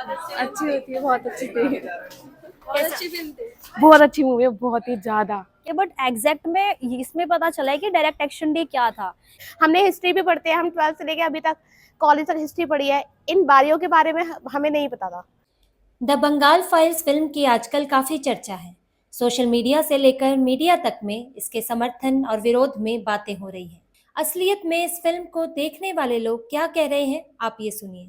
अच्छी होती है, बहुत अच्छी थी। बहुत अच्छी फिल्म थी। बहुत अच्छी मूवी है, बहुत ही ज्यादा। बट एग्जैक्ट में इसमें पता चला है कि डायरेक्ट एक्शन डे क्या था। हमने हिस्ट्री भी पढ़ते हैं, हम 12th से लेके अभी तक कॉलेज तक हिस्ट्री पढ़ी है। इन बारियों के बारे में हमें नहीं पता था। द बंगाल फाइल्स फिल्म की आजकल काफी चर्चा है। सोशल मीडिया से लेकर मीडिया तक में इसके समर्थन और विरोध में बातें हो रही हैं। असलियत में इस फिल्म को देखने वाले लोग क्या कह रहे हैं, आप ये सुनिए।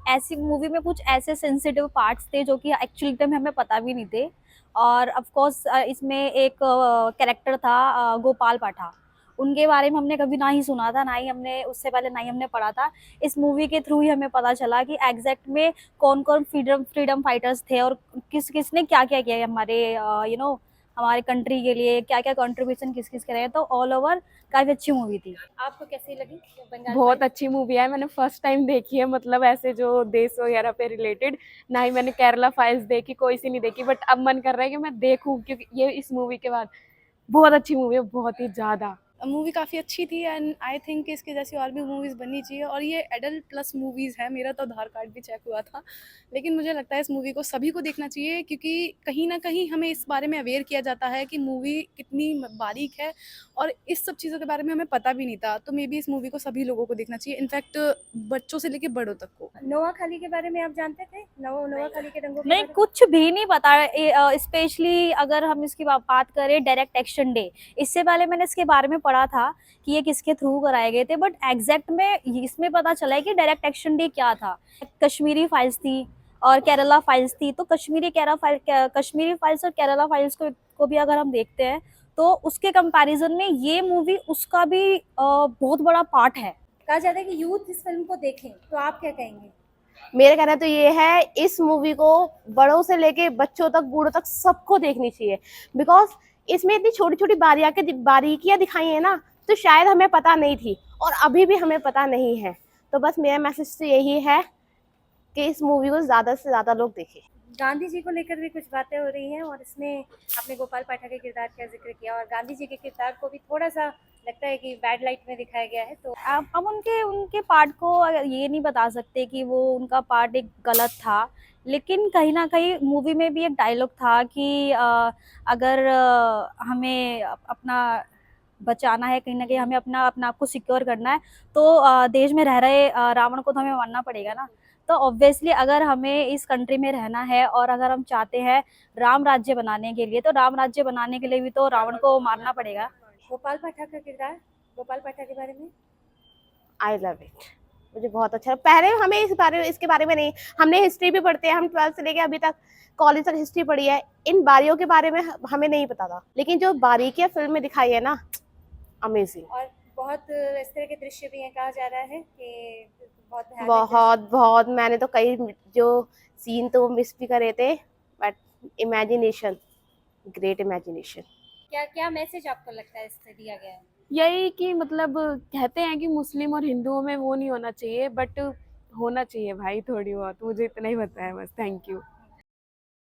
ऐसी मूवी में कुछ ऐसे सेंसिटिव पार्ट्स थे जो कि एक्चुअली में हमें पता भी नहीं थे। और ऑफ कोर्स इसमें एक कैरेक्टर था, गोपाल पाठा। उनके बारे में हमने कभी ना ही सुना था, ना ही हमने उससे पहले ना ही हमने पढ़ा था। इस मूवी के थ्रू ही हमें पता चला कि एग्जैक्ट में कौन कौन फ्रीडम फ्रीडम फाइटर्स थे और किस किसने क्या क्या किया है हमारे हमारे कंट्री के लिए, क्या क्या कंट्रीब्यूशन किस किस करे हैं। तो ऑल ओवर काफी अच्छी मूवी थी। आपको कैसी लगी बंगाल बहुत फाइल्स? अच्छी मूवी है, मैंने फर्स्ट टाइम देखी है, मतलब ऐसे जो देश वगैरह पे रिलेटेड। ना ही मैंने केरला फाइल्स देखी, कोई सी नहीं देखी, बट अब मन कर रहा है कि मैं देखूं, क्योंकि ये इस मूवी के बाद बहुत अच्छी मूवी है, बहुत ही ज्यादा। मूवी काफ़ी अच्छी थी एंड आई थिंक इसके जैसी और भी मूवीज़ बननी चाहिए। और ये एडल्ट प्लस मूवीज़ है, मेरा तो आधार कार्ड भी चेक हुआ था। लेकिन मुझे लगता है इस मूवी को सभी को देखना चाहिए, क्योंकि कहीं ना कहीं हमें इस बारे में अवेयर किया जाता है कि मूवी कितनी बारीक है और इस सब चीज़ों के बारे में हमें पता भी नहीं था। तो मे बी इस मूवी को सभी लोगों को देखना चाहिए, इनफैक्ट बच्चों से लेके बड़ों तक को। नोआ खाली के बारे में आप जानते थे? नोआ खाली के रंगों के नहीं, कुछ भी नहीं पता। स्पेशली अगर हम इसकी बात करें डायरेक्ट एक्शन डे, इससे पहले मैंने इसके बारे में पढ़ा था कि ये किसके थ्रू कराए गए थे। बट एग्जैक्ट में इसमें पता चला है कि डायरेक्ट एक्शन डे क्या था। कश्मीरी फाइल्स थी और केरला फाइल्स थी। तो कश्मीरी फाइल्स और केरला फाइल्स को भी अगर हम देखते हैं तो उसके कंपैरिजन में ये मूवी उसका भी बहुत बड़ा पार्ट है। कहा जाता है कि यूथ इस फिल्म को देखें, तो आप क्या कहेंगे? मेरा कहना तो ये है, इस मूवी को बड़ों से लेके बच्चों तक, बूढ़ों तक सबको देखनी चाहिए। बिकॉज इसमें इतनी छोटी छोटी बारीकियां दिखाई है ना, तो शायद हमें पता नहीं थी और अभी भी हमें पता नहीं है। तो बस मेरा मैसेज तो यही है कि इस मूवी को ज्यादा से ज्यादा लोग देखें। गांधी जी को लेकर भी कुछ बातें हो रही हैं और इसमें आपने गोपाल पाठक के किरदार का जिक्र किया और गांधी जी के किरदार को भी थोड़ा सा लगता है कि बैड लाइट में दिखाया गया है। तो आप हम उनके उनके पार्ट को ये नहीं बता सकते कि वो उनका पार्ट एक गलत था। लेकिन कहीं ना कहीं मूवी में भी एक डायलॉग था कि अगर हमें अपना बचाना है, कहीं ना कहीं हमें अपना अपना आप को सिक्योर करना है, तो देश में रह रहे रावण को तो हमें मारना पड़ेगा ना। तो ऑब्वियसली अगर हमें इस कंट्री में रहना है और अगर हम चाहते हैं राम राज्य बनाने के लिए, तो राम राज्य बनाने के लिए भी तो रावण को मारना पड़ेगा। गोपाल पाठक का किरदार, गोपाल पाठक के बारे में आई लव इट, मुझे बहुत अच्छा लगा। पहले हमें इसके बारे में नहीं, हमने हिस्ट्री भी पढ़ते हैं, हम 12th से लेके अभी तक कॉलेज तक हिस्ट्री पढ़ी है। इन बारियों के बारे में हमें नहीं पता था, लेकिन जो बारीकियां फिल्म में दिखाई है ना, अमेजिंग। और बहुत इस तरह के दृश्य भी हैं, कहा जा रहा है कि बहुत भयानक बहुत बहुत, मैंने तो कई जो सीन तो मिस भी करे थे, बट इमेजिनेशन, ग्रेट इमेजिनेशन। क्या क्या मैसेज आपको लगता है इससे दिया गया है? यही कि मतलब कहते हैं कि मुस्लिम और हिंदुओं में वो नहीं होना चाहिए, बट होना चाहिए भाई, थोड़ी बहुत। मुझे इतना ही पता है बस। Thank you.